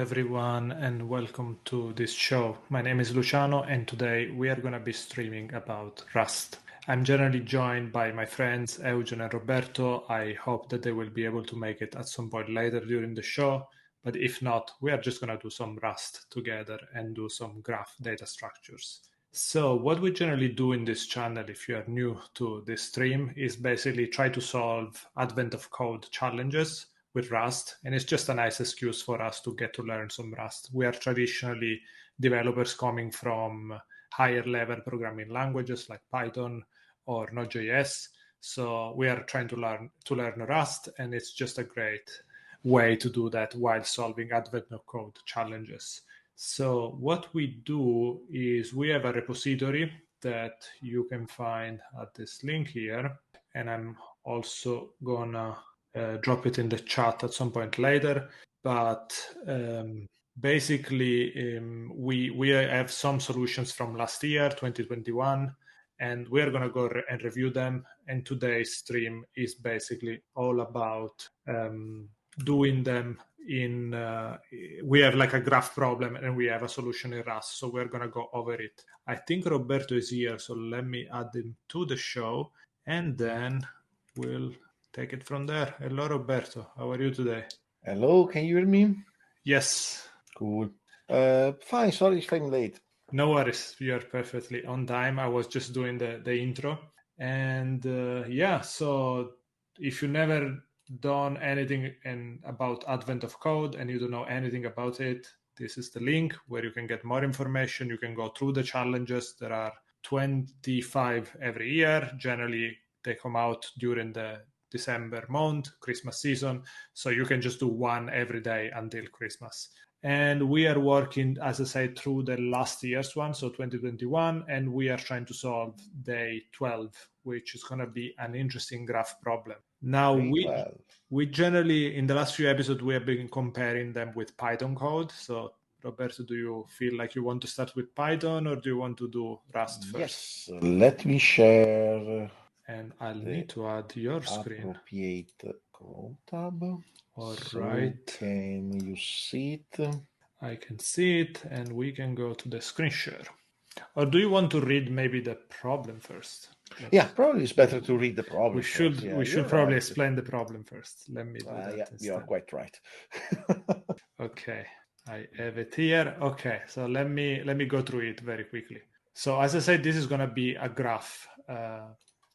everyone, and welcome to this show. My name is Luciano, and today we are going to be streaming about Rust. I'm generally joined by my friends Eugen and Roberto. I hope that they will be able to make it at some point later during the show, but if not, we are just going to do some Rust together and do some graph data structures. So what we generally do in this channel, if you are new to this stream, is basically try to solve advent of code challenges with Rust, and it's just a nice excuse for us to get to learn some Rust. We are traditionally developers coming from higher level programming languages like Python or Node.js, so we are trying to learn Rust, and it's just a great way to do that while solving advent of code challenges. So what we do is we have a repository that you can find at this link here, and I'm also gonna drop it in the chat at some point later. But basically, we have some solutions from last year, 2021, and we are going to go and review them. And today's stream is basically all about doing them in we have like a graph problem and we have a solution in Rust, so we're going to go over it. I think Roberto is here, so let me add him to the show, and then we'll take it from there. Hello, Roberto. How are you today? Hello, can you hear me? Yes. Cool. Fine, sorry if I'm late. No worries. You are perfectly on time. I was just doing the intro. And so if you never done anything about Advent of Code and you don't know anything about it, this is the link where you can get more information. You can go through the challenges. There are 25 every year. Generally, they come out during the December month, Christmas season. So you can just do one every day until Christmas. And we are working, as I said, through the last year's one, so 2021, and we are trying to solve day 12, which is going to be an interesting graph problem. Now, we generally, in the last few episodes, we have been comparing them with Python code. So, Roberto, do you feel like you want to start with Python or do you want to do Rust first? Yes, let me share. And I'll need to add your screen. Appropriate Chrome tab. All so right. Can you see it? I can see it, and we can go to the screen share. Or do you want to read maybe the problem first? Yeah, probably it's better to read the problem. We should probably explain the problem first. Let me do that. Yeah, you are quite right. Okay, I have it here. Okay, so let me go through it very quickly. So as I said, this is going to be a graph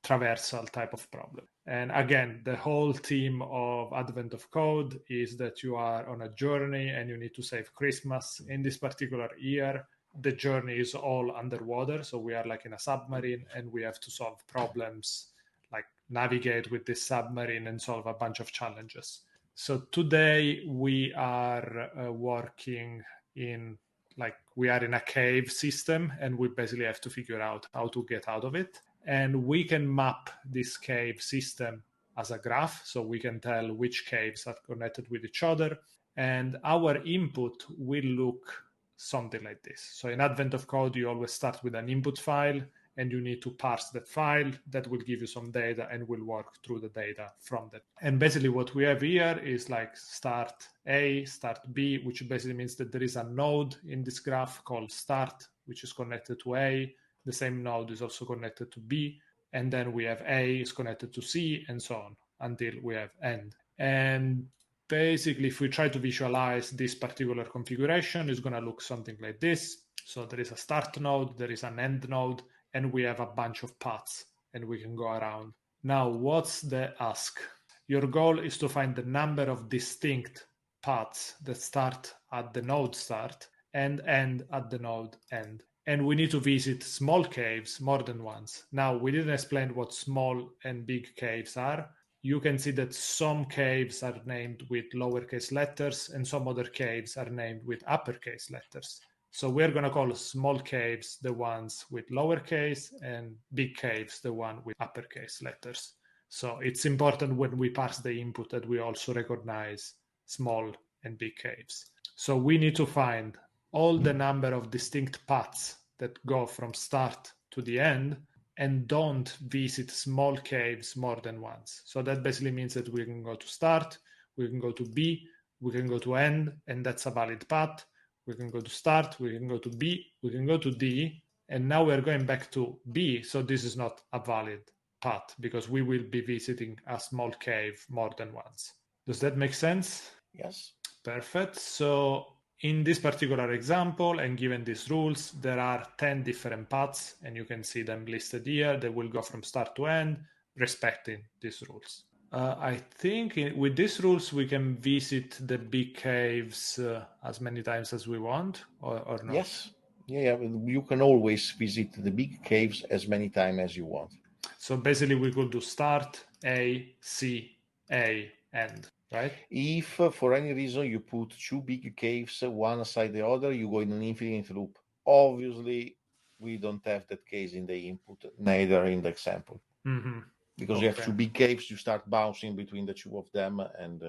traversal type of problem. And again, the whole theme of Advent of Code is that you are on a journey and you need to save Christmas. In this particular year, the journey is all underwater. So we are like in a submarine and we have to solve problems, like navigate with this submarine and solve a bunch of challenges. So today we are working in, like, we are in a cave system and we basically have to figure out how to get out of it. And we can map this cave system as a graph, so we can tell which caves are connected with each other. And our input will look something like this. So in Advent of Code, you always start with an input file, and you need to parse that file. That will give you some data, and we'll work through the data from that. And basically what we have here is like start A, start B, which basically means that there is a node in this graph called start, which is connected to A. The same node is also connected to B, and then we have A is connected to C, and so on until we have end. And basically, if we try to visualize this particular configuration, it's going to look something like this. So there is a start node, there is an end node, and we have a bunch of paths, and we can go around. Now, what's the ask? Your goal is to find the number of distinct paths that start at the node start and end at the node end. And we need to visit small caves more than once. Now, we didn't explain what small and big caves are. You can see that some caves are named with lowercase letters and some other caves are named with uppercase letters. So we're going to call small caves the ones with lowercase and big caves the one with uppercase letters. So it's important when we parse the input that we also recognize small and big caves. So we need to find all the number of distinct paths that go from start to the end and don't visit small caves more than once. So that basically means that we can go to start, we can go to B, we can go to end, and that's a valid path. We can go to start, we can go to B, we can go to D, and now we're going back to B, so this is not a valid path because we will be visiting a small cave more than once. Does that make sense? Yes. Perfect. So in this particular example, and given these rules, there are 10 different paths, and you can see them listed here. They will go from start to end, respecting these rules. I think with these rules, we can visit the big caves as many times as we want, or not? Yes. Yeah, you can always visit the big caves as many times as you want. So basically, we could do start, A, C, A, end, right? If for any reason you put two big caves one aside the other, you go in an infinite loop. Obviously, we don't have that case in the input, neither in the example. Mm-hmm. Because you have two big caves, you start bouncing between the two of them, and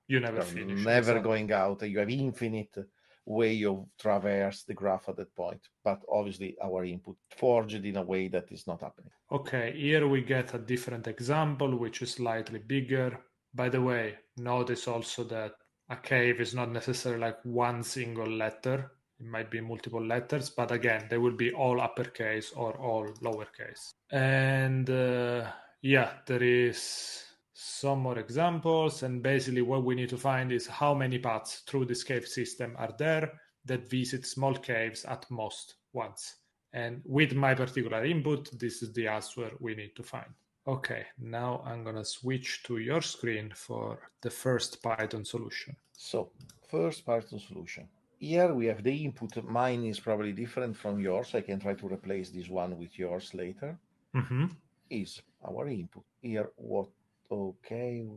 you never finish. Never exactly. Going out. You have infinite way of traverse the graph at that point. But obviously, our input forged in a way that is not happening. Okay, here we get a different example, which is slightly bigger. By the way, notice also that a cave is not necessarily like one single letter. It might be multiple letters, but again, they will be all uppercase or all lowercase. And yeah, there is some more examples. And basically what we need to find is how many paths through this cave system are there that visit small caves at most once. And with my particular input, this is the answer we need to find. Okay, now I'm going to switch to your screen for the first Python solution. So, first Python solution. Here we have the input. Mine is probably different from yours. I can try to replace this one with yours later. Mm-hmm. Is our input. Here, what? Okay,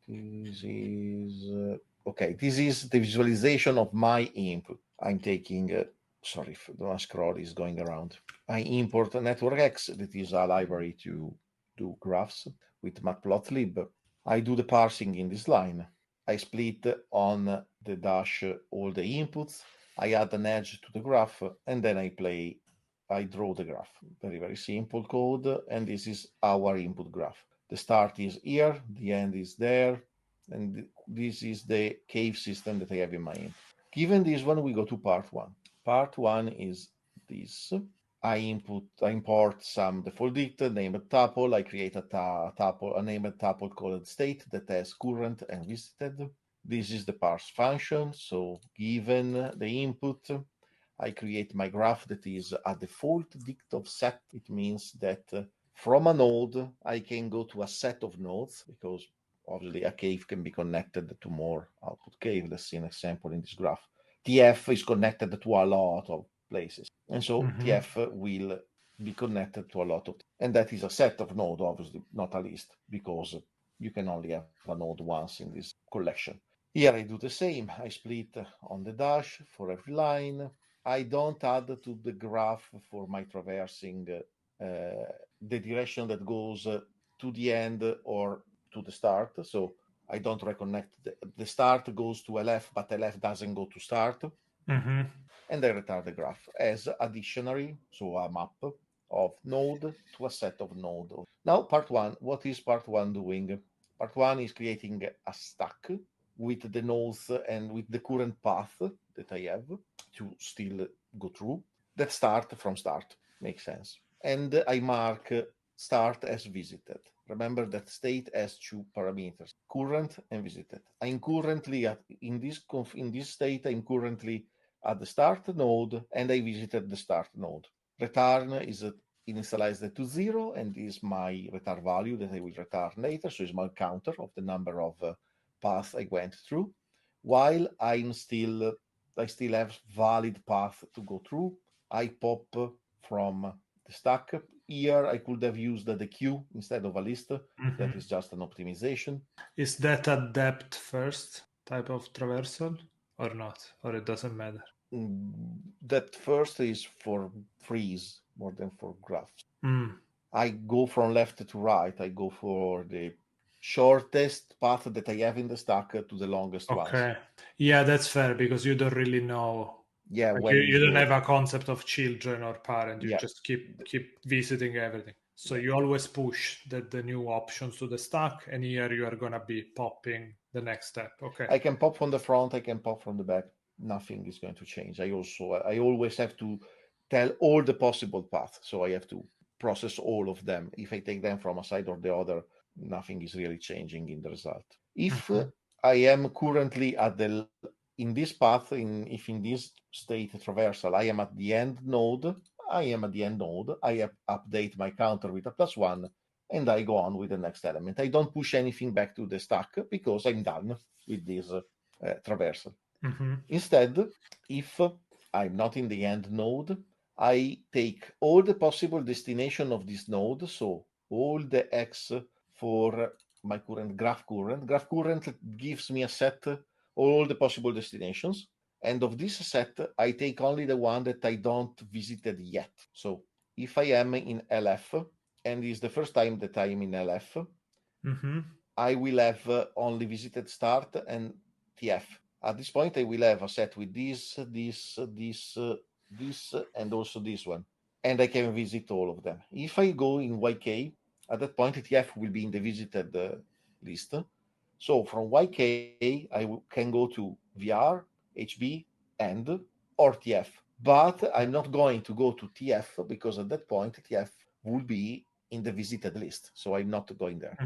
this is... okay, this is the visualization of my input. I'm taking... sorry, the scroll is going around. I import NetworkX, that is a library to do graphs with Matplotlib. I do the parsing in this line. I split on the dash all the inputs. I add an edge to the graph, and then I draw the graph. Very, very simple code, and this is our input graph. The start is here, the end is there, and this is the cave system that I have in my input. Given this one, we go to part one. Part one is this. I import some default dict, named tuple. I create a named tuple called state that has current and visited. This is the parse function. So given the input, I create my graph that is a default dict of set. It means that from a node, I can go to a set of nodes, because obviously a cave can be connected to more output cave. Let's see an example in this graph. TF is connected to a lot of places. And so TF will be connected to a lot of, and that is a set of node, obviously, not a list, because you can only have a node once in this collection. Here I do the same. I split on the dash for every line. I don't add to the graph for my traversing the direction that goes to the end or to the start. So I don't reconnect. The start goes to LF, but LF doesn't go to start. And I return the graph as a dictionary, so a map of node to a set of node. Now, part one. What is part one doing? Part one is creating a stack with the nodes and with the current path that I have to still go through that start from start. Makes sense. And I mark start as visited. Remember that state has two parameters, current and visited. I'm currently in this state, I'm currently at the start node, and I visited the start node. Return is initialized to 0, and is my return value that I will return later. So it's my counter of the number of paths I went through, while I still have valid path to go through. I pop from the stack. Here I could have used the queue instead of a list. That is just an optimization. Is that a depth first type of traversal or not? Or it doesn't matter? That first is for trees more than for graphs. I go from left to right. I go for the shortest path that I have in the stack to the longest one. Okay. Yeah, that's fair, because you don't really know. Yeah, like you don't have a concept of children or parent. You just keep visiting everything. So you always push the new options to the stack, and here you are going to be popping the next step. Okay. I can pop from the front, I can pop from the back. Nothing is going to change. I always have to tell all the possible paths, so I have to process all of them. If I take them from a side or the other, nothing is really changing in the result. If I am currently in this path, if in this state traversal, I am at the end node, I update my counter with a +1, and I go on with the next element. I don't push anything back to the stack because I'm done with this traversal. Instead, if I'm not in the end node, I take all the possible destination of this node, so all the X for my current graph current. Graph current gives me a set all the possible destinations, and of this set, I take only the one that I don't visited yet. So if I am in LF, and it's the first time that I am in LF, I will have only visited start and TF. At this point, I will have a set with this, and also this one. And I can visit all of them. If I go in YK, at that point, TF will be in the visited list. So from YK, can go to VR, HB, and or TF. But I'm not going to go to TF because at that point, TF will be in the visited list. So I'm not going there.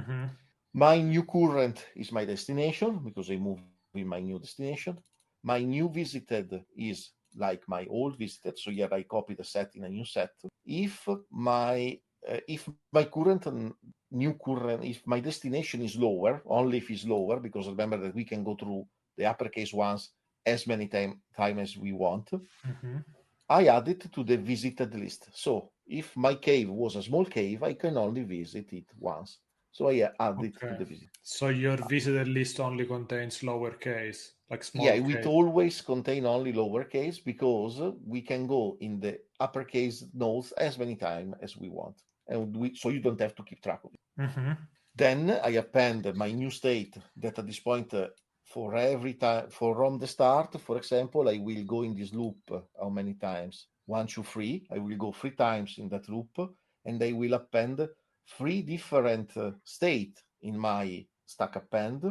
My new current is my destination because I move in my new destination. My new visited is like my old visited, so here I copy the set in a new set. If my destination is lower, only if it's lower, because remember that we can go through the uppercase ones as many time as we want. I add it to the visited list. So if my cave was a small cave, I can only visit it once. So I add it to the visit. So your visited list only contains lowercase, like small Yeah, case. it always contain only lowercase because we can go in the uppercase nodes as many times as we want, and so you don't have to keep track of it. Then I append my new state that at this point, for every time from the start, for example, I will go in this loop how many times? 1, 2, 3. I will go 3 times in that loop, and I will append 3 different state in my stack append.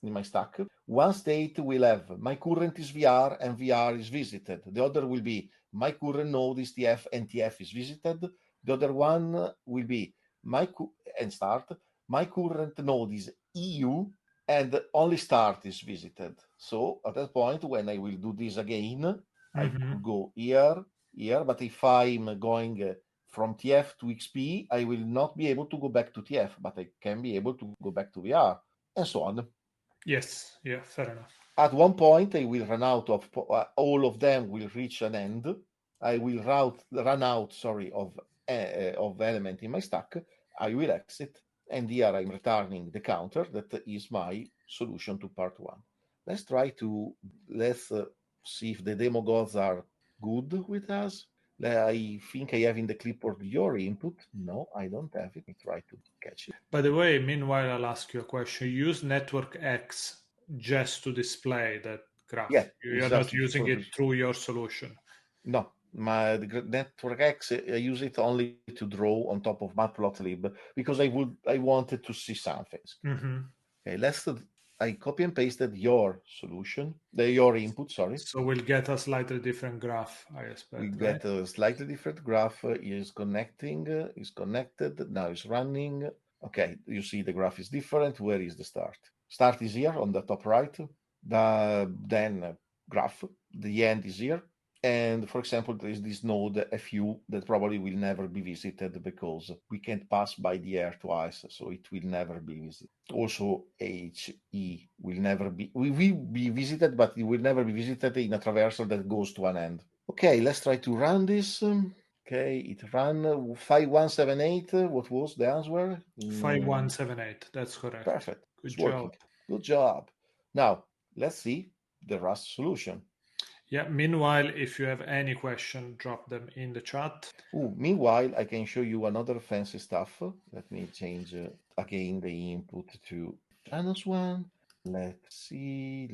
In my stack, one state will have my current is VR and VR is visited. The other will be my current node is TF and TF is visited. The other one will be and start. My current node is EU and only start is visited. So at that point, when I will do this again, I could go here, but if I'm going from TF to XP, I will not be able to go back to TF, but I can be able to go back to VR, and so on. Yes, yeah, fair enough. At one point, I will run out of all of them will reach an end. I will run out of element in my stack. I will exit, and here I'm returning the counter that is my solution to part 1. Let's see if the demo gods are good with us. I think I have in the clipboard your input. No, I don't have it. Let me try to catch it. By the way, meanwhile, I'll ask you a question. Use network X just to display that graph. Yeah, you're not using it through your solution. No, my network X, I use it only to draw on top of matplotlib because I wanted to see something. Okay, I copy and pasted your solution, your input, sorry. So we'll get a slightly different graph, I expect. We get a slightly different graph. Is connected, now it's running. Okay, you see the graph is different. Where is the start? Start is here on the top right. Then graph, the end is here. And for example, there is this node FU that probably will never be visited because we can't pass by the air twice, so it will never be visited. Also, HE will never be, we will be visited, but it will never be visited in a traversal that goes to an end. Okay, let's try to run this. Okay, it ran 5178. What was the answer? 5178. That's correct. Perfect. Good It's working. Good job. Now, let's see the Rust solution. Yeah, meanwhile, if you have any question, drop them in the chat. Meanwhile, I can show you another fancy stuff. Let me change again the input to channels 1. Let's see.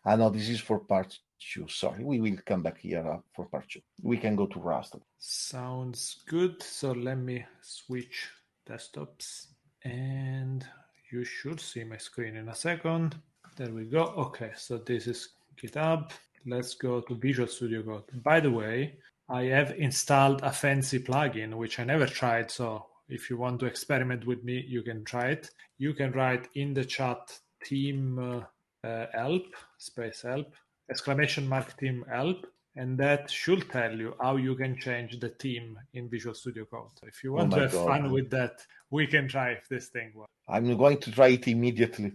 No, this is for part 2. Sorry, we will come back here for part 2. We can go to Rust. Sounds good. So let me switch desktops. And you should see my screen in a second. There we go. Okay, so this is GitHub. Let's go to Visual Studio Code. By the way, I have installed a fancy plugin, which I never tried. So if you want to experiment with me, you can try it. You can write in the chat team help, space help, exclamation mark team help. And that should tell you how you can change the theme in Visual Studio Code. So if you want to have fun with that, we can try if this thing works. I'm going to try it immediately.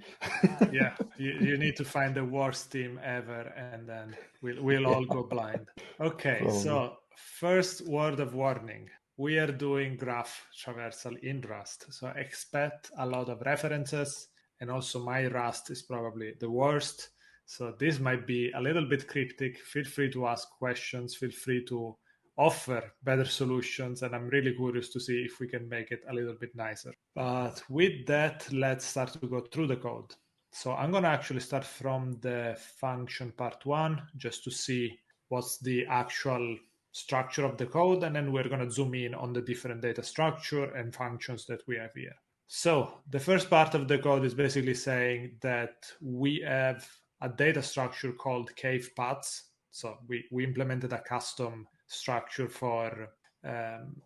Yeah, you need to find the worst theme ever, and then we'll all go blind. Okay, Probably. so first word of warning. We are doing graph traversal in Rust, so expect a lot of references, and also my Rust is probably the worst. So this might be a little bit cryptic. Feel free to ask questions. Feel free to offer better solutions. And I'm really curious to see if we can make it a little bit nicer. But with that, let's start to go through the code. So I'm going to actually start from the function part 1, just to see what's the actual structure of the code. And then we're going to zoom in on the different data structure and functions that we have here. So the first part of the code is basically saying that we have a data structure called cave paths. So we implemented a custom structure for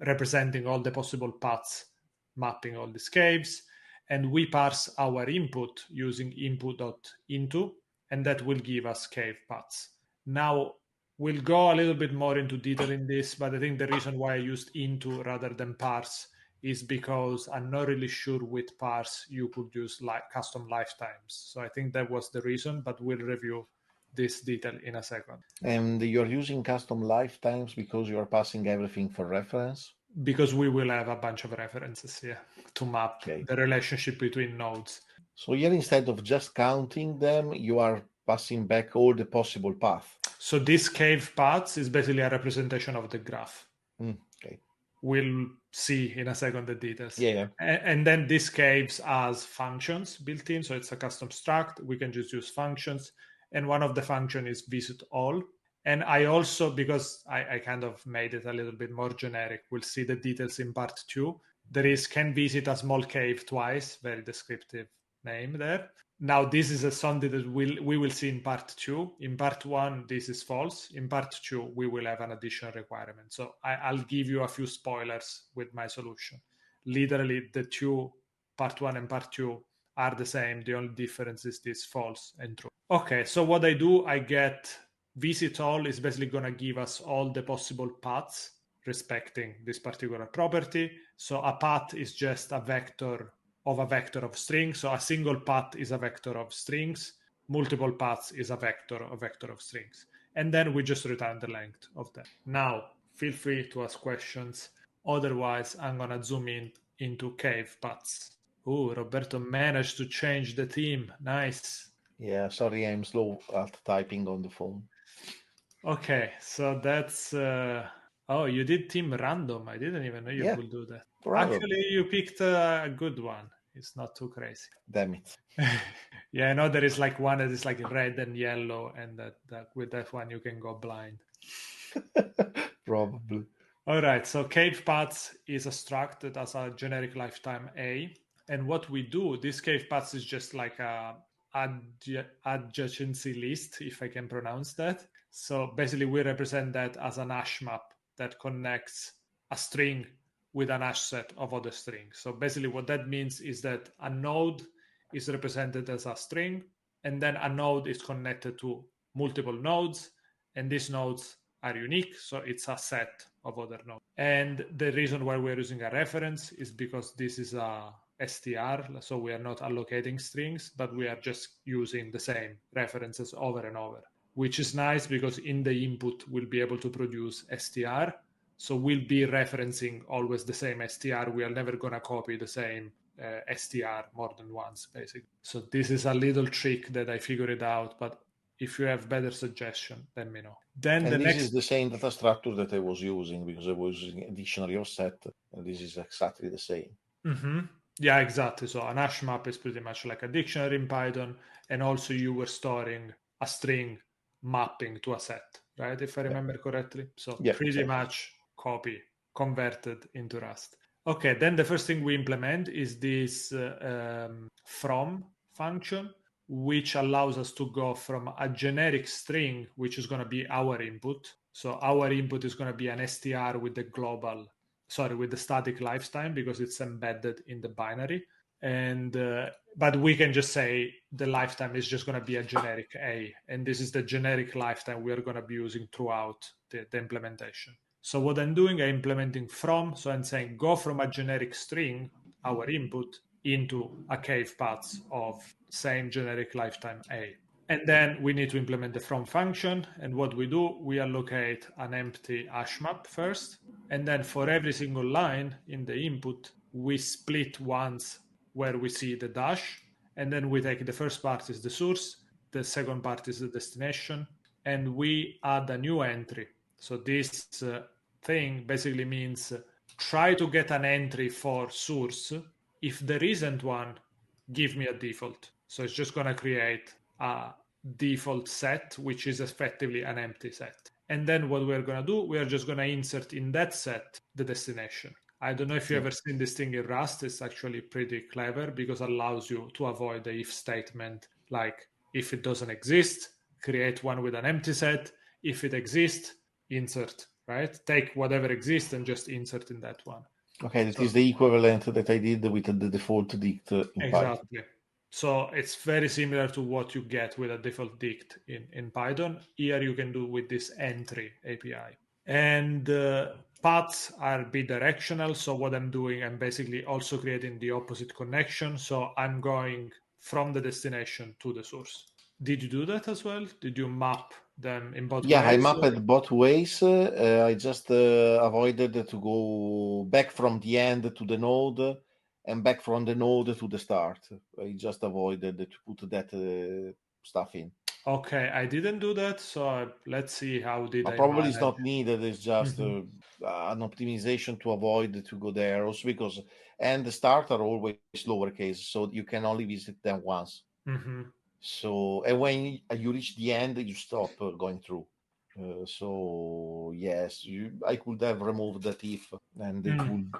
representing all the possible paths, mapping all these caves. And we parse our input using input.into, and that will give us cave paths. Now, we'll go a little bit more into detail in this, but I think the reason why I used into rather than parse is because I'm not really sure with parse you could use custom lifetimes. So I think that was the reason, but we'll review this detail in a second. And you're using custom lifetimes because you're passing everything for reference? Because we will have a bunch of references here to map the relationship between nodes. So here, instead of just counting them, you are passing back all the possible paths. So this cave paths is basically a representation of the graph. Okay. We'll see in a second the details. Yeah. And then these caves has functions built in. So it's a custom struct. We can just use functions. And one of the function is VisitAll. And I also, because I kind of made it a little bit more generic, we'll see the details in part 2. There is can visit a small cave twice, very descriptive name there. Now, this is something that we will see in part 2. In part 1, this is false. In part 2, we will have an additional requirement. So I'll give you a few spoilers with my solution. Literally, the two, part 1 and part 2, are the same. The only difference is this false and true. Okay, so what I do, I get VisitAll is basically going to give us all the possible paths respecting this particular property. So a path is just a vector of strings. So a single path is a vector of strings. Multiple paths is a vector of strings. And then we just return the length of that. Now, feel free to ask questions. Otherwise, I'm going to zoom in into cave paths. Oh, Roberto managed to change the theme. Nice. Yeah, sorry, I'm slow at typing on the phone. Okay, so that's... oh, you did theme random. I didn't even know you could do that. Random. Actually, you picked a good one. It's not too crazy. Damn it. Yeah, I know there is like one that is like red and yellow, and that with that one you can go blind. Probably. All right, so cave paths is a struct that has a generic lifetime A. And what we do, this cave paths is just like a adjacency list, if I can pronounce that. So basically we represent that as an hash map that connects a string with an hash set of other strings. So basically what that means is that a node is represented as a string, and then a node is connected to multiple nodes, and these nodes are unique, so it's a set of other nodes. And the reason why we're using a reference is because this is a str, so we are not allocating strings, but we are just using the same references over and over, which is nice because in the input we'll be able to produce str. So we'll be referencing always the same str. We are never going to copy the same str more than once, basically. So this is a little trick that I figured out, but if you have better suggestion, let me know. Then and this is the same data structure that I was using because I was using a dictionary of set, and this is exactly the same. Mm-hmm. Yeah, exactly. So an hash map is pretty much like a dictionary in Python, and also you were storing a string mapping to a set, right? If I remember correctly. So pretty much copy converted into Rust. Okay, then the first thing we implement is this from function, which allows us to go from a generic string, which is going to be our input. So our input is going to be an str with with the static lifetime because it's embedded in the binary. And but we can just say the lifetime is just going to be a generic A, and this is the generic lifetime we are going to be using throughout the implementation. So what I'm doing, I'm implementing from, so I'm saying go from a generic string, our input, into a cave path of same generic lifetime A. And then we need to implement the from function. And what we do, we allocate an empty hash map first. And then for every single line in the input, we split once where we see the dash. And then we take the first part is the source, the second part is the destination, and we add a new entry. So this thing basically means try to get an entry for source. If there isn't one, give me a default. So it's just going to create a default set, which is effectively an empty set. And then what we're going to do, we are just going to insert in that set the destination. I don't know if you've ever seen this thing in Rust. It's actually pretty clever because it allows you to avoid the if statement. Like if it doesn't exist, create one with an empty set. If it exists, insert, right? Take whatever exists and just insert in that one. Okay, that is the equivalent that I did with the default dict in Exactly. Python. So it's very similar to what you get with a default dict in Python. Here you can do with this entry API. And paths are bidirectional. So what I'm doing, I'm basically also creating the opposite connection. So I'm going from the destination to the source. Did you do that as well? Did you map them in both ways? Yeah, I mapped both ways. I just avoided to go back from the end to the node and back from the node to the start. I just avoided to put that stuff in. Okay, I didn't do that, so let's see how did I Probably manage. it's not needed. It's just an optimization to avoid to go there. Also because and the start are always lowercase, so you can only visit them once. So and when you reach the end, you stop going through. So yes, I could have removed that if, and it would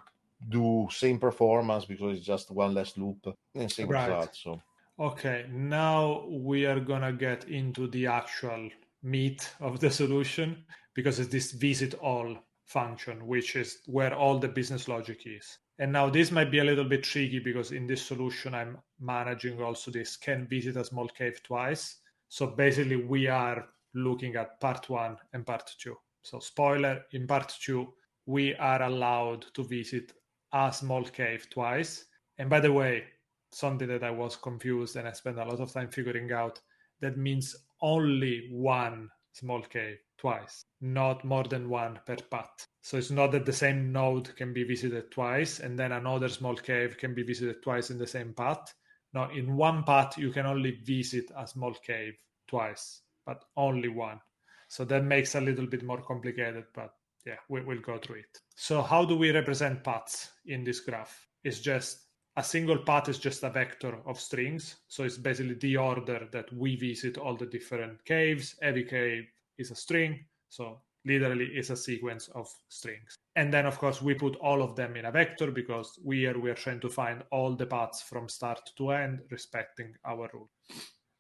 do same performance because it's just one less loop and same result. So okay, now we are gonna get into the actual meat of the solution because it's this VisitAll function, which is where all the business logic is. And now this might be a little bit tricky because in this solution I'm managing also this can visit a small cave twice. So basically we are looking at part 1 and part 2. So spoiler, in part 2 we are allowed to visit a small cave twice. And by the way, something that I was confused and I spent a lot of time figuring out, that means only one small cave twice, not more than one per path. So it's not that the same node can be visited twice and then another small cave can be visited twice in the same path. No, in one path you can only visit a small cave twice, but only one. So that makes a little bit more complicated, but yeah, we'll go through it. So how do we represent paths in this graph? It's just a single path is just a vector of strings. So it's basically the order that we visit all the different caves. Every cave is a string. So literally it's a sequence of strings. And then of course we put all of them in a vector because we are trying to find all the paths from start to end respecting our rule.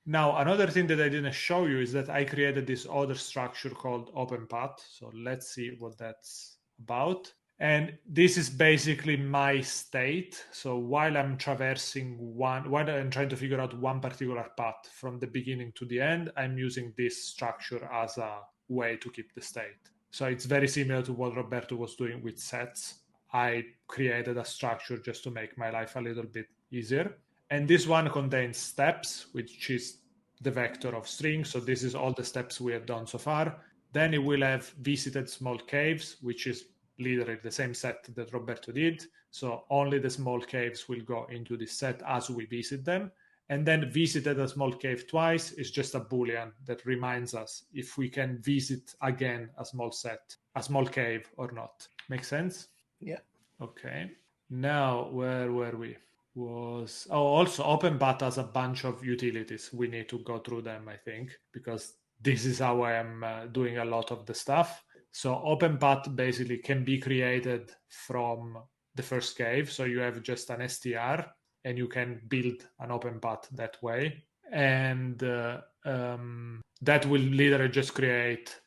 Now, another thing that I didn't show you is that I created this other structure called open path. So let's see what that's about. And this is basically my state. So while I'm traversing while I'm trying to figure out one particular path from the beginning to the end, I'm using this structure as a way to keep the state. So it's very similar to what Roberto was doing with sets. I created a structure just to make my life a little bit easier. And this one contains steps, which is the vector of strings. So this is all the steps we have done so far. Then it will have visited small caves, which is literally the same set that Roberto did. So only the small caves will go into this set as we visit them. And then visited a small cave twice is just a Boolean that reminds us if we can visit again a small cave or not. Make sense? Yeah. Okay. Now, where were we? Also OpenPath has a bunch of utilities. We need to go through them, I think, because this is how I am doing a lot of the stuff. So OpenPath basically can be created from the first cave. So you have just an str, and you can build an open path that way. And that will literally just create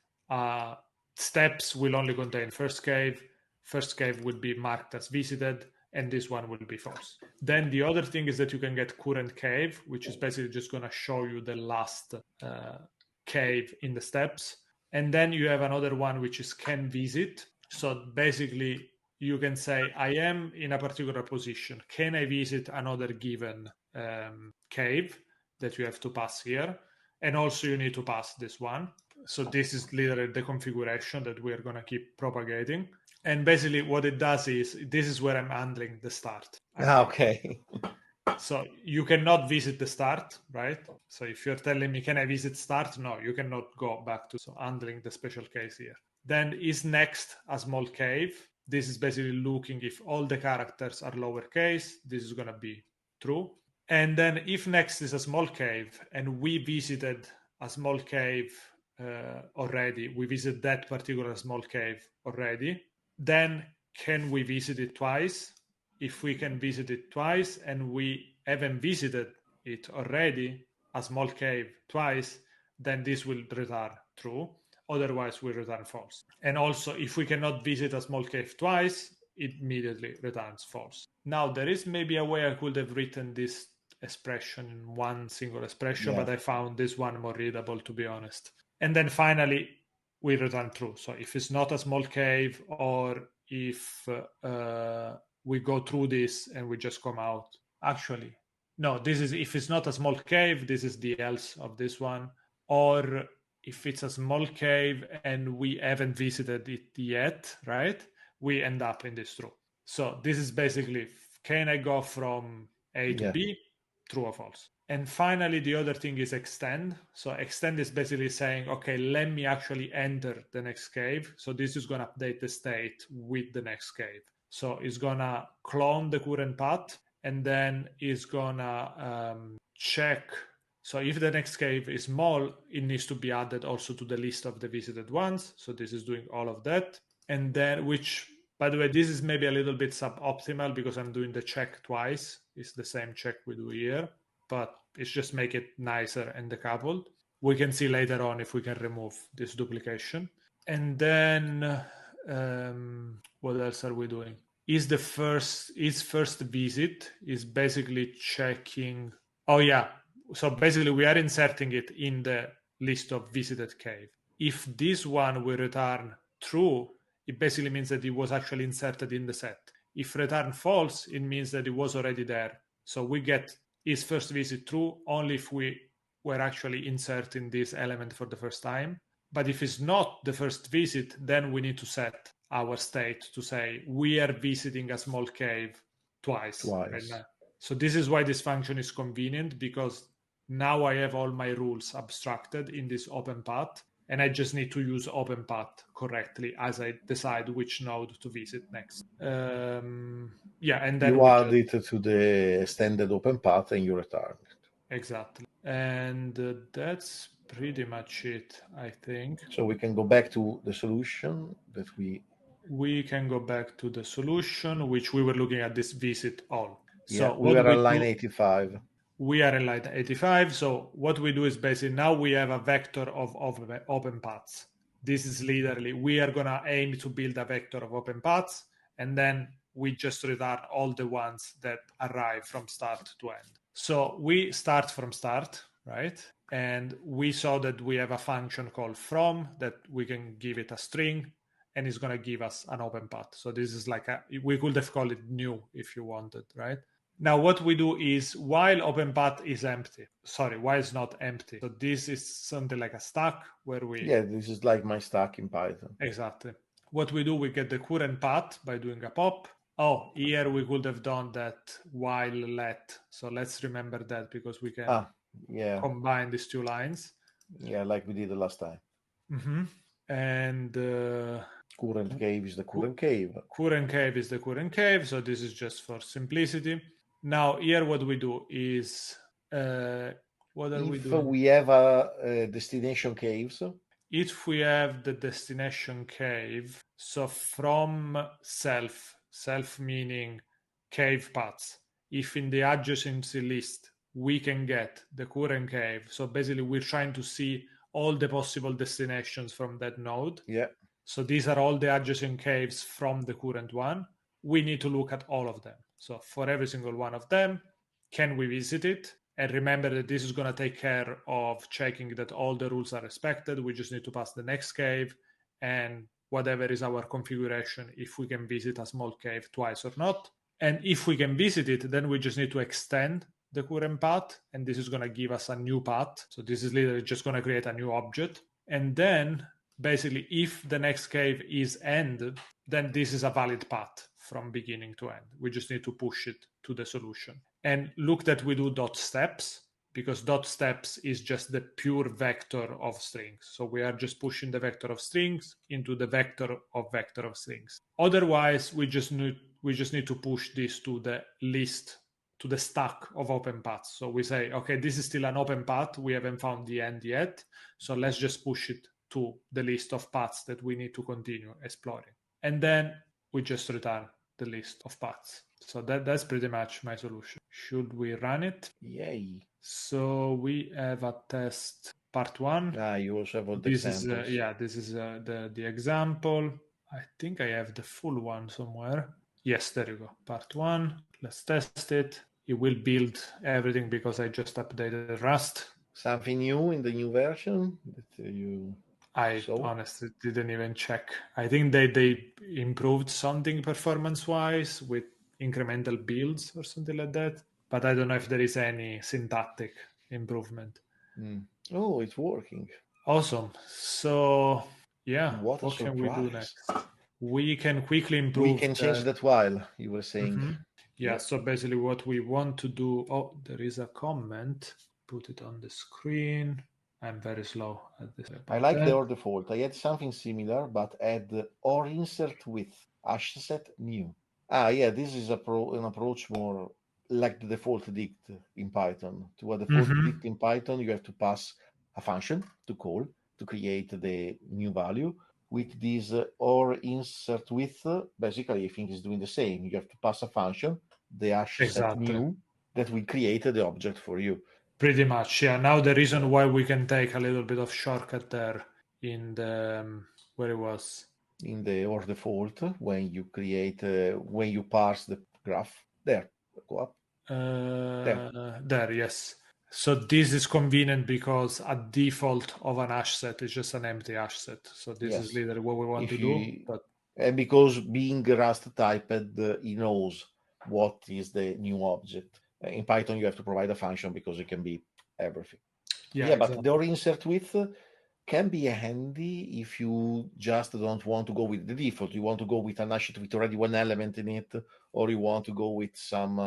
steps will only contain first cave. First cave will be marked as visited, and this one will be false. Then the other thing is that you can get current cave, which is basically just going to show you the last cave in the steps. And then you have another one, which is can visit. So basically, you can say, I am in a particular position. Can I visit another given cave that you have to pass here? And also you need to pass this one. So this is literally the configuration that we are going to keep propagating. And basically what it does is, this is where I'm handling the start. Okay. So you cannot visit the start, right? So if you're telling me, can I visit start? No, you cannot go back to, so handling the special case here. Then is next a small cave? This is basically looking if all the characters are lowercase, this is going to be true. And then if next is a small cave and we visited a small cave already, we visit that particular small cave already, then can we visit it twice? If we can visit it twice and we haven't visited it already, a small cave twice, then this will return true. Otherwise, we return false. And also, if we cannot visit a small cave twice, it immediately returns false. Now, there is maybe a way I could have written this expression in one single expression, but I found this one more readable, to be honest. And then finally, we return true. So if it's not a small cave, or if we go through this and we just come out. Actually, no, this is if it's not a small cave, this is the else of this one. Or if it's a small cave and we haven't visited it yet, right? We end up in this true. So this is basically, can I go from A to B? True or false. And finally, the other thing is extend. So extend is basically saying, okay, let me actually enter the next cave. So this is going to update the state with the next cave. So it's going to clone the current path, and then it's going to check. So if the next cave is small, it needs to be added also to the list of the visited ones. So this is doing all of that. And then, which, by the way, this is maybe a little bit suboptimal because I'm doing the check twice. It's the same check we do here, but it's just make it nicer and decoupled. We can see later on if we can remove this duplication. And then what else are we doing? Is first visit is basically checking. Oh yeah. So basically we are inserting it in the list of visited cave. If this one will return true, it basically means that it was actually inserted in the set. If return false, it means that it was already there. So we get is first visit true only if we were actually inserting this element for the first time. But if it's not the first visit, then we need to set our state to say we are visiting a small cave twice. Right now. So this is why this function is convenient, because now I have all my rules abstracted in this open path, and I just need to use open path correctly as I decide which node to visit next. Yeah, and then you add it to the extended open path and you return it. Exactly. And that's pretty much it, I think. So we can go back to the solution that we can go back to the solution, which we were looking at this visit all. So we were on line 85. We are in line 85. So what we do is basically now we have a vector of open paths. This is literally, we are going to aim to build a vector of open paths, and then we just return all the ones that arrive from start to end. So we start from start, right? And we saw that we have a function called from that we can give it a string, and it's going to give us an open path. So this is like we could have called it new if you wanted, right? Now what we do is while open path is empty, while it's not empty. So this is something like a stack where we... Yeah, this is like my stack in Python. Exactly. What we do, we get the current path by doing a pop. Oh, here we could have done that while let. So let's remember that because we can combine these two lines. Yeah, like we did the last time. Mm-hmm. And current cave is the current cave. Current cave is the current cave. So this is just for simplicity. Now here what we do is, what are we doing? If we have a destination caves. If we have the destination cave, so from self self meaning cave paths, if in the adjacency list we can get the current cave, so basically we're trying to see all the possible destinations from that node. Yeah. So these are all the adjacent caves from the current one. We need to look at all of them. So for every single one of them, can we visit it? And remember that this is going to take care of checking that all the rules are respected. We just need to pass the next cave and whatever is our configuration, if we can visit a small cave twice or not. And if we can visit it, then we just need to extend the current path, and this is going to give us a new path. So this is literally just going to create a new object. And then basically, if the next cave is end, then this is a valid path from beginning to end. We just need to push it to the solution. And look that we do dot steps, because dot steps is just the pure vector of strings. So we are just pushing the vector of strings into the vector of strings. Otherwise, we just need to push this to the list, to the stack of open paths. So we say, okay, this is still an open path. We haven't found the end yet. So let's just push it to the list of paths that we need to continue exploring. And then we just return the list of paths. So that's pretty much my solution. Should we run it? Yay. So we have a test part 1. You also have all the this examples. this is the example. I think I have the full one somewhere. Yes, there you go. Part 1. Let's test it. It will build everything because I just updated Rust. Something new in the new version that you I saw? honestly didn't even check. I think they improved something performance-wise with incremental builds or something like that. But I don't know if there is any syntactic improvement. Oh, it's working. Awesome. So yeah, What can we do surprise. next? We can quickly improve. We can change that while you were saying. Yeah, so basically what we want to do, there is a comment. Put it on the screen. I'm very slow at this. I like the or default. I had something similar, but add or insert with hash set new. Yeah, this is an approach more like the default dict in Python. To a default dict in Python, you have to pass a function to call to create the new value. With this or insert with, basically, I think is doing the same. You have to pass a function, the hash set new, that will create the object for you. Pretty much, yeah. Now the reason why we can take a little bit of shortcut there in the where it was in the or default when you create when you parse the graph. There, go up. There, yes. So this is convenient because a default of an hash set is just an empty hash set. So this is literally what we want to do. And because being Rust typed, he knows what is the new object. In Python, you have to provide a function because it can be everything. Yeah, exactly. But the or insert with can be handy if you just don't want to go with the default. You want to go with an hash with already one element in it, or you want to go with some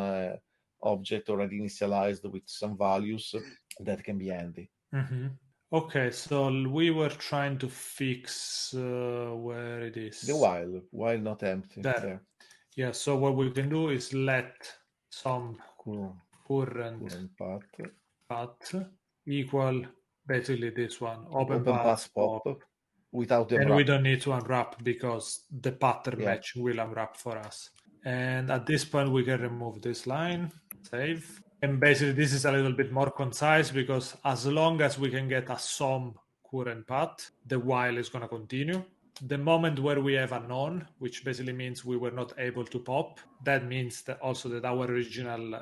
object already initialized with some values. That can be handy. Okay, so we were trying to fix where it is. The while not empty. There. Yeah, so what we can do is let some current path equal basically this one, open path pop, without the and wrap. we don't need to unwrap because the pattern match will unwrap for us. And at this point, we can remove this line, save. And basically, this is a little bit more concise because as long as we can get a some current path, the while is going to continue. The moment where we have a none, which basically means we were not able to pop, that means that also that our original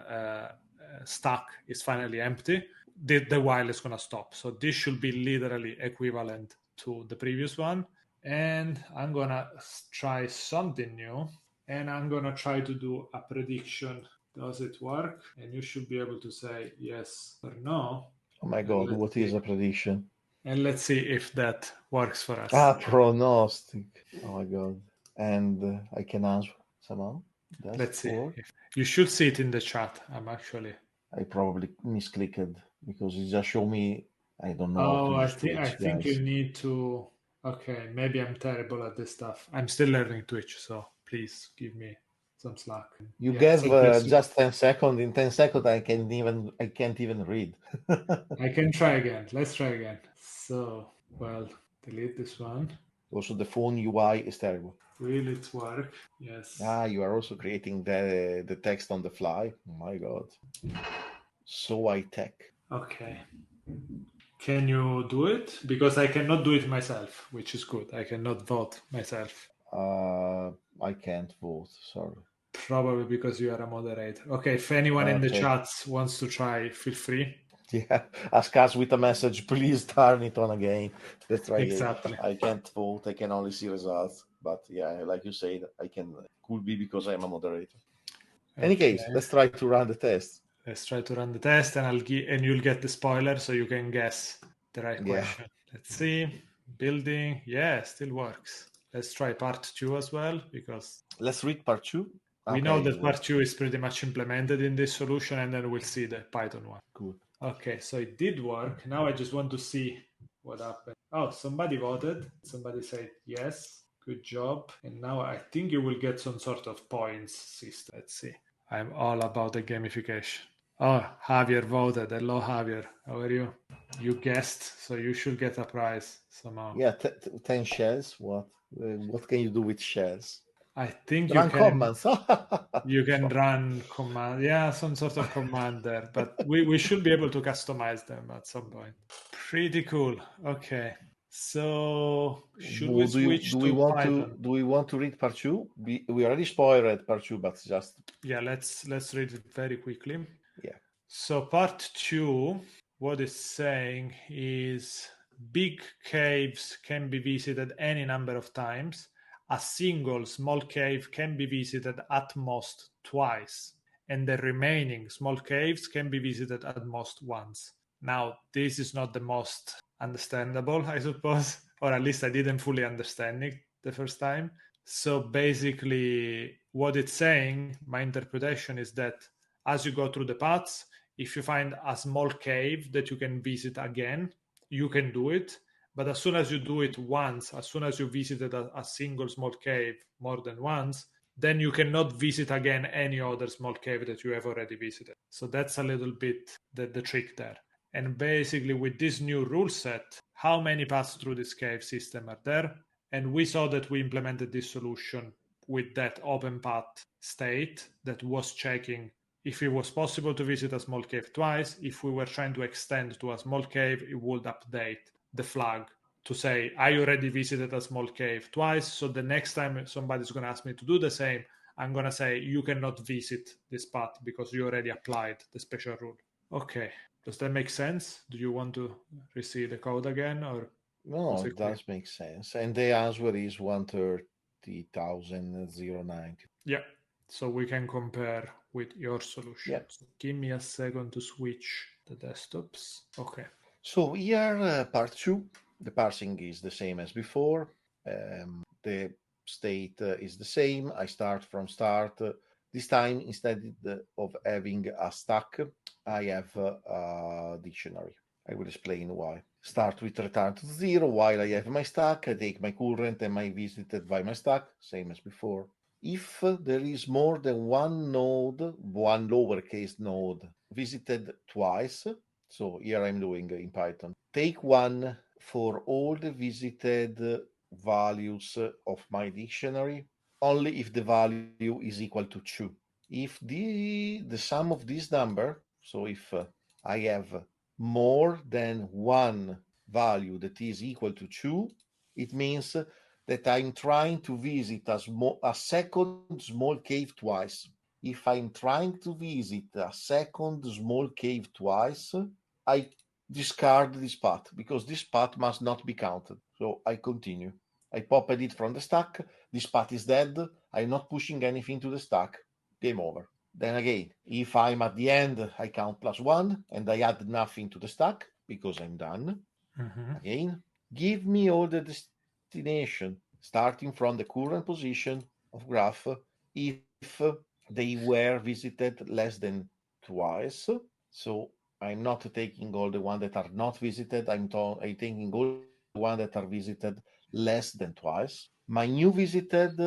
stack is finally empty. The while is going to stop. So this should be literally equivalent to the previous one. And I'm going to try something new. And I'm going to try to do a prediction. Does it work? And you should be able to say yes or no. Oh my God, what is a prediction? And let's see if that works for us. Prognostic. Oh my God. And I can answer somehow. Let's see. You should see it in the chat. I probably misclicked because it just showed me. I don't know. Oh, I think you need to. Okay, maybe I'm terrible at this stuff. I'm still learning Twitch, so please give me some slack. You gave just 10 seconds. In 10 seconds, I can't even read. I can try again. Let's try again. So, delete this one. Also, the phone UI is terrible. Will it work? Yes. You are also creating the text on the fly. Oh my God. So high tech. Okay. Can you do it? Because I cannot do it myself, which is good. I cannot vote myself. I can't vote. Sorry. Probably because you are a moderator. Okay, if anyone in the Okay. chats wants to try, feel free. Yeah, ask us with a message, please turn it on again. Let's try again. Exactly. I can't vote, I can only see results. But yeah, like you said, I can. Could be because I'm a moderator. Any Okay. case, let's try to run the test. Let's try to run the test, and you'll get the spoiler so you can guess the right Yeah. question. Let's see. Building. Yeah, still works. Let's try part 2 as well, because Let's read part 2. we know that part 2 is pretty much implemented in this solution, and then we'll see the Python one. Cool. Okay, so it did work. Now I just want to see what happened. Oh, somebody voted. Somebody said yes. Good job. And now I think you will get some sort of points system. Let's see. I'm all about the gamification. Oh, Javier voted. Hello, Javier. How are you? You guessed, so you should get a prize somehow. Yeah, 10 shells. What can you do with shells? I think Run commands. you can run command. Yeah, some sort of command there, but we should be able to customize them at some point. Pretty cool. Okay. So should we switch to Python? Do we want to read part 2? We already spoiled part 2, but just Yeah, let's read it very quickly. yeah. So part 2, what it's saying is big caves can be visited any number of times. A single small cave can be visited at most twice, and the remaining small caves can be visited at most once. Now, this is not the most understandable, I suppose, or at least I didn't fully understand it the first time. So basically, what it's saying, my interpretation is that as you go through the paths, if you find a small cave that you can visit again, you can do it. But as soon as you do it once, as soon as you visited a single small cave more than once, then you cannot visit again any other small cave that you have already visited. So that's a little bit the trick there. And basically, with this new rule set, how many paths through this cave system are there? And we saw that we implemented this solution with that open path state that was checking if it was possible to visit a small cave twice. If we were trying to extend to a small cave, it would update the flag to say, I already visited a small cave twice. So the next time somebody's going to ask me to do the same, I'm going to say, you cannot visit this path because you already applied the special rule. Okay. Does that make sense? Do you want to receive the code again, or No, it does make sense. And the answer is 130,090. Yeah. So we can compare with your solution. Yeah. So give me a second to switch the desktops. Okay. So here, part 2, the parsing is the same as before. The state is the same. I start from start. This time, instead of having a stack, I have a dictionary. I will explain why. Start with return to 0 while I have my stack. I take my current and my visited by my stack, same as before. If there is more than one node, one lowercase node, visited twice, so here I'm doing in Python, take one for all the visited values of my dictionary, only if the value is equal to 2. If the sum of this number, so if I have more than one value that is equal to 2, it means that I'm trying to visit a second small cave twice. If I'm trying to visit a second small cave twice, I discard this path because this path must not be counted. So I continue. I popped it from the stack. This path is dead. I'm not pushing anything to the stack. Game over. Then again, if I'm at the end, I count +1 and I add nothing to the stack because I'm done. Mm-hmm. Again, give me all the destination starting from the current position of graph if they were visited less than twice. So I'm not taking all the ones that are not visited. I'm taking all the ones that are visited less than twice. My new visited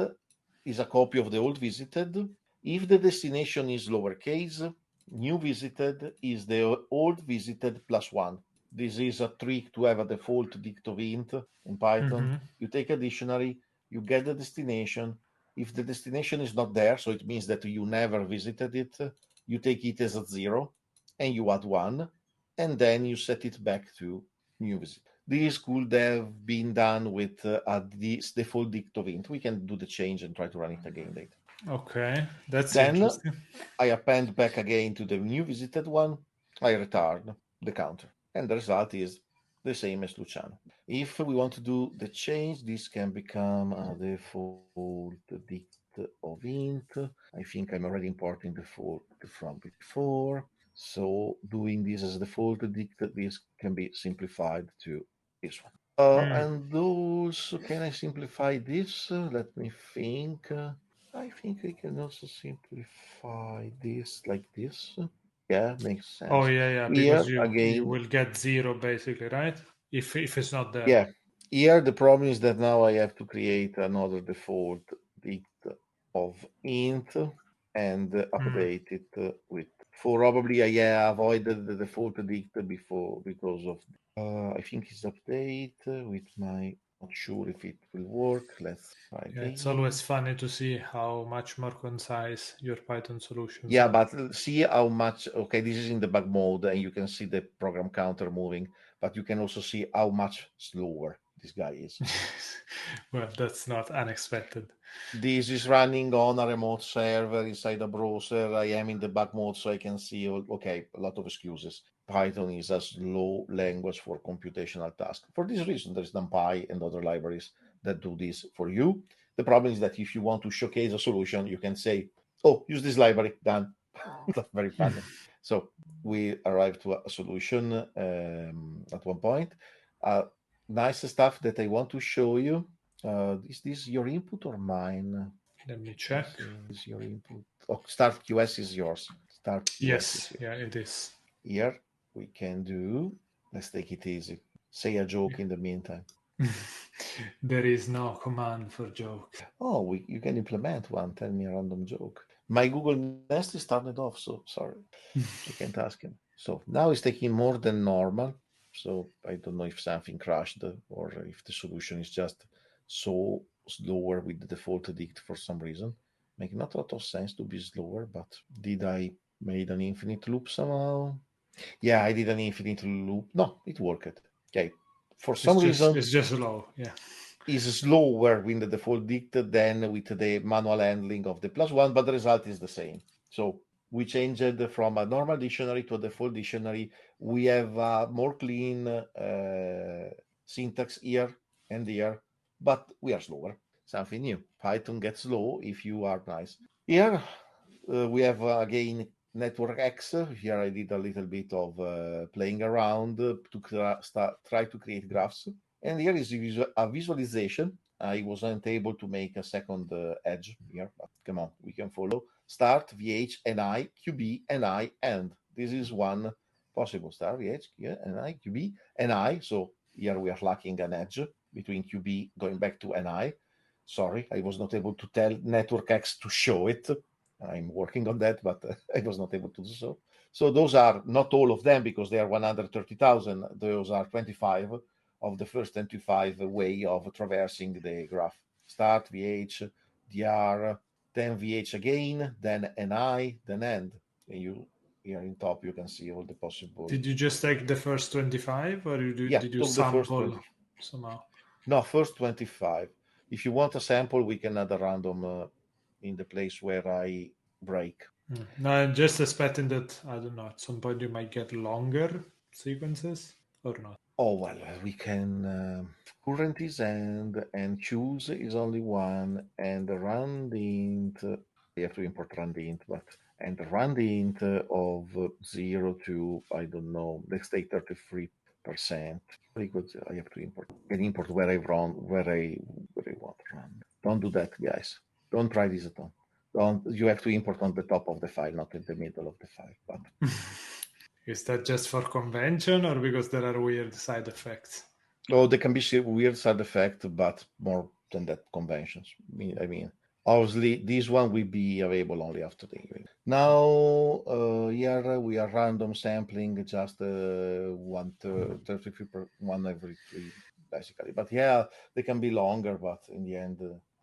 is a copy of the old visited. If the destination is lowercase, new visited is the old visited +1. This is a trick to have a default dict of int in Python. Mm-hmm. You take a dictionary, you get the destination. If the destination is not there, so it means that you never visited it, you take it as a 0 and you add 1, and then you set it back to new visit. This could have been done with this default dict of int. We can do the change and try to run it again later. Okay, that's Then interesting. I append back again to the new visited one. I return the counter, and the result is the same as Luciano. If we want to do the change, this can become a default dict of int. I think I'm already importing default from before. So doing this as a default dict, this can be simplified to this one. And also, can I simplify this? Let me think. I think we can also simplify this like this. Yeah, makes sense. Oh yeah, Here because you again, will get 0 basically, right? If it's not there. yeah. Here the problem is that now I have to create another default dict of int and update it with. Probably I avoided the default dict before because of. I think it's update with my. Not sure if it will work. Let's try again. It's always funny to see how much more concise your Python solutions Yeah, are. but see how much. Okay, this is in debug mode, and you can see the program counter moving, but you can also see how much slower this guy is. Well, that's not unexpected. This is running on a remote server inside a browser. I am in debug mode, so I can see, okay, a lot of excuses. Python is a slow language for computational tasks. For this reason, there's NumPy and other libraries that do this for you. The problem is that if you want to showcase a solution, you can say, oh, use this library, done. That's very funny. So we arrived to a solution at one point. Nice stuff that I want to show you. Is this your input or mine? Let me check. Is your input? Oh, start QS is yours. Start QS yes, is yours. Yeah, it is. Here we can do. Let's take it easy. Say a joke in the meantime. There is no command for jokes. Oh, you can implement one. Tell me a random joke. My Google Nest is turned off, so sorry. I can't ask him. So now it's taking more than normal. So I don't know if something crashed or if the solution is just so slower with the default dict for some reason. Make not a lot of sense to be slower, but did I made an infinite loop somehow? Yeah, I did an infinite loop. No, it worked. Okay. For some reason, it's just slow. Yeah. is slower with the default dict than with the manual handling of the +1, but the result is the same. So we changed from a normal dictionary to a default dictionary. We have a more clean syntax here and here, but we are slower. Something new. Python gets slow if you are nice. Here we have again network X. Here I did a little bit of playing around to try to create graphs. And here is a visualization. I wasn't able to make a second edge here, but come on, we can follow. Start, VH, NI, QB, NI, and this is one possible. Start, VH, NI, QB, NI. So here we are lacking an edge between QB going back to NI. Sorry, I was not able to tell Network X to show it. I'm working on that, but I was not able to do so. So those are not all of them because they are 130,000. Those are 25 of the first 25 way of traversing the graph. Start, VH, DR, then VH again, then NI, then end. And you here in top, you can see all the possible. Did you just take the first 25 or did you took the first sample 20. somehow? No, first 25. If you want a sample, we can add a random in the place where I break. No, I'm just expecting that, I don't know, at some point you might get longer sequences or not. Oh, well, we can. Current is and choose is only one, and the randint, we have to import randint, but and the randint of 0 to, I don't know, let's take 33%. Very good. I have to import where I want to run. Don't do that, guys. Don't try this at all. Don't. You have to import on the top of the file, not in the middle of the file. But is that just for convention or because there are weird side effects? Oh, there can be weird side effects, but more than that, conventions. I mean, Obviously, this one will be available only after the event. Now, here we are random sampling just 33 per one every 3, basically. But yeah, they can be longer, but in the end,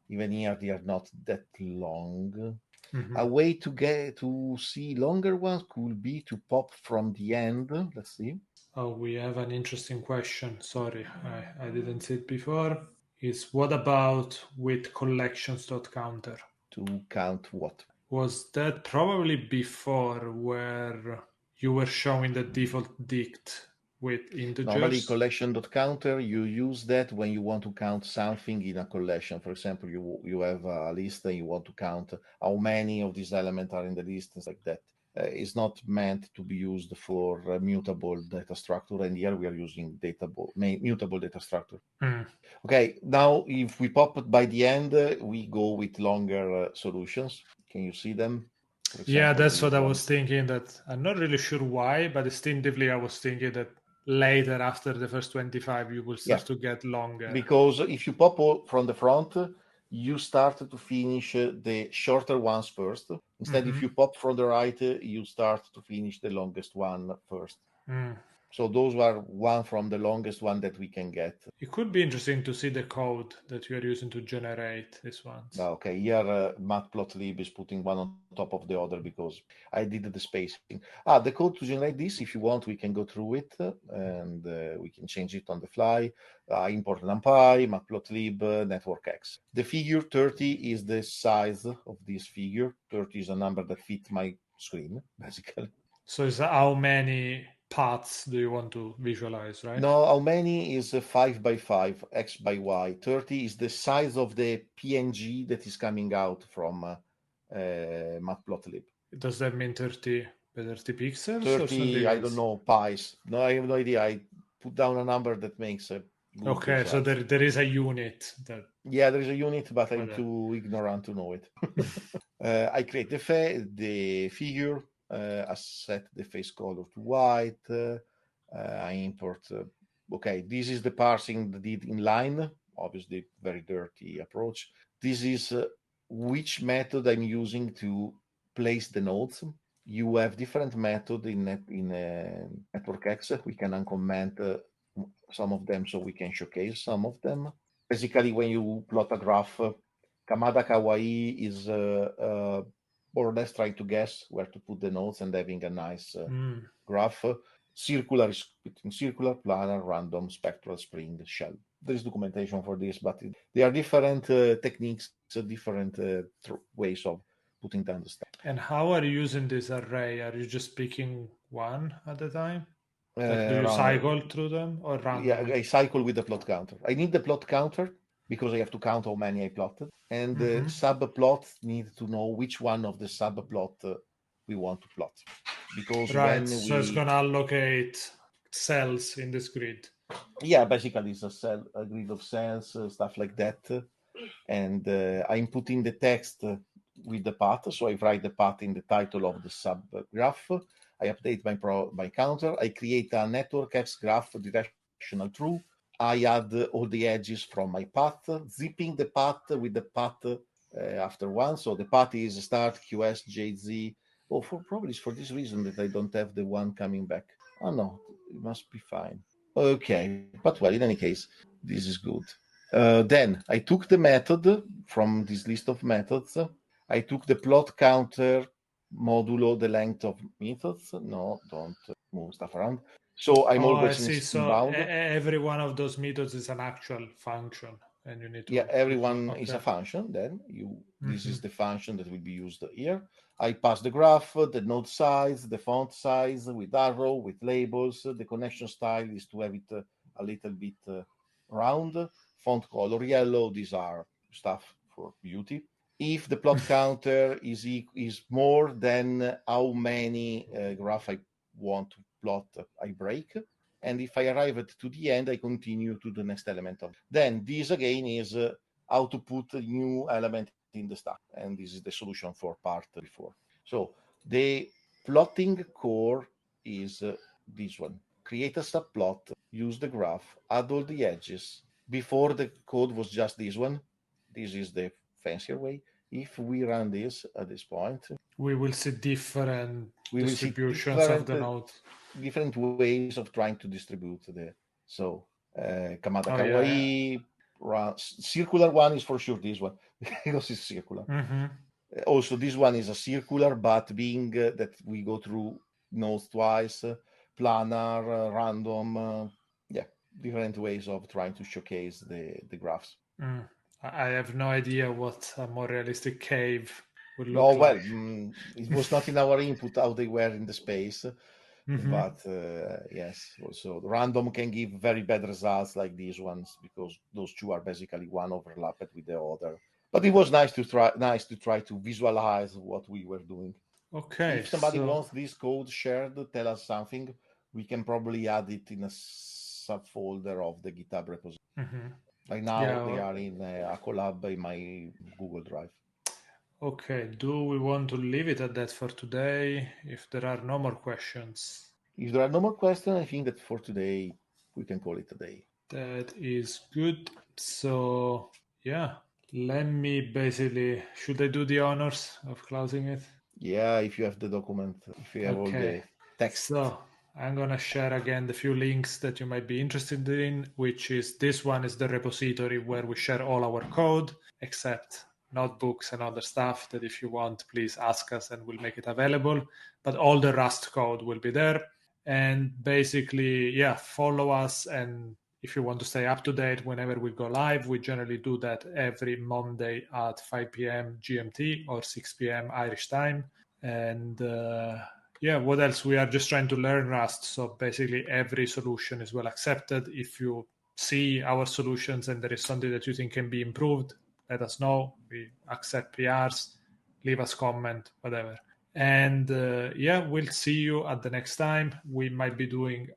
even here they are not that long. Mhm. A way to get to see longer ones could be to pop from the end. Let's see. Oh, we have an interesting question. Sorry, I didn't see it before. Is what about with collections.counter? To count what? Was that probably before where you were showing the default dict with Normally, integers? collection.counter, you use that when you want to count something in a collection. For example, you have a list and you want to count how many of these elements are in the list, things like that. It's not meant to be used for mutable data structure, and here we are using mutable data structure. Mm. Okay, now if we pop it by the end, we go with longer solutions. Can you see them? For example, Yeah, that's what I one. was thinking. That I'm not really sure why, but instinctively I was thinking that later, after the first 25, you will start to get longer. Because if you pop from the front, you start to finish the shorter ones first. Instead, if you pop from the right, you start to finish the longest one first. Mm. So those are one from the longest one that we can get. It could be interesting to see the code that you are using to generate these ones. Okay, here matplotlib is putting one on top of the other because I did the spacing. The code to generate this, if you want, we can go through it and we can change it on the fly. Import numpy, matplotlib, networkx. The figure 30 is the size of this figure. 30 is a number that fits my screen, basically. So it's how many paths do you want to visualize, right? No, how many is 5 by 5, x by y. 30 is the size of the PNG that is coming out from matplotlib. Does that mean 30 pixels or 30, something I don't else? know, pies. No, I have no idea. I put down a number that makes a good Okay, so size. there is a unit that. Yeah, there is a unit, but I'm Okay. too ignorant to know it. I create the figure, I set the face color to white. I import. Okay, this is the parsing that did inline. Obviously, very dirty approach. This is which method I'm using to place the nodes. You have different method in networkx. We can uncomment some of them so we can showcase some of them. Basically, when you plot a graph, Kamada Kawaii is more or less trying to guess where to put the nodes and having a nice graph. Circular is between circular, planar, random, spectral, spring, shell. There is documentation for this, but there are different techniques, different ways of putting down the stuff. And how are you using this array? Are you just picking one at a time? Like, do you cycle through them or randomly? Yeah, I cycle with the plot counter. I need the plot counter because I have to count how many I plotted. And the subplot need to know which one of the subplot we want to plot. Because Right, when so it's we... going to allocate cells in this grid. Yeah, basically it's a grid of cells, stuff like that. And I'm putting the text with the path. So I write the path in the title of the subgraph. I update my counter. I create a network X graph directional true. I add all the edges from my path, zipping the path with the path after one. So the path is start QS JZ. Oh, probably it's for this reason that I don't have the one coming back. Oh no, it must be fine. Okay, but well, in any case, this is good. Then I took the method from this list of methods. I took the plot counter modulo the length of methods. No, don't move stuff around. So I'm Oh, I always see. So inbound. every one of those methods is an actual function, and you need to. Yeah, everyone is Okay. a function. Then this is the function that will be used here. I pass the graph, the node size, the font size with arrow, with labels. The connection style is to have it a little bit round. Font color yellow. These are stuff for beauty. If the plot counter is more than how many graph I want to plot, I break. And if I arrive to the end, I continue to the next element of. Then this again is how to put a new element in the stack, and this is the solution for part before. So the plotting core is this one. Create a subplot, use the graph, add all the edges. Before the code was just this one. This is the fancier way. if we run this at this point, we will see different we will see distributions of the node. Different ways of trying to distribute the. So Kamada Oh, Kawaii, circular one is for sure this one because it's circular. Mm-hmm. Also, this one is a circular, but being that we go through nodes twice, planar, random, different ways of trying to showcase the graphs. I have no idea what a more realistic cave would look Oh, like. well, it was not in our input how they were in the space, but yes, also random can give very bad results like these ones because those two are basically one overlapped with the other. But it was nice to try to visualize what we were doing. Okay. If somebody wants this code shared, tell us something. We can probably add it in a subfolder of the GitHub repository. Right now, they are in a collab in my Google Drive. Okay, do we want to leave it at that for today if there are no more questions? If there are no more questions, I think that for today, we can call it a day. That is good. So, yeah, let me basically, should I do the honors of closing it? Yeah, if you have the document, if you have all the text. So, I'm going to share again the few links that you might be interested in, which is this one is the repository where we share all our code, except notebooks and other stuff that if you want, please ask us and we'll make it available. But all the Rust code will be there. And basically, follow us. And if you want to stay up to date whenever we go live, we generally do that every Monday at 5 p.m. GMT or 6 p.m. Irish time. And what else? We are just trying to learn Rust. So basically every solution is well accepted. If you see our solutions and there is something that you think can be improved, let us know. We accept PRs, leave us comment, whatever. And we'll see you at the next time. We might be doing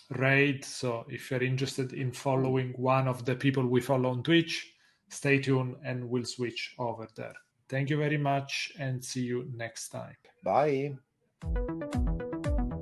raid. So if you're interested in following one of the people we follow on Twitch, stay tuned and we'll switch over there. Thank you very much and see you next time. Bye.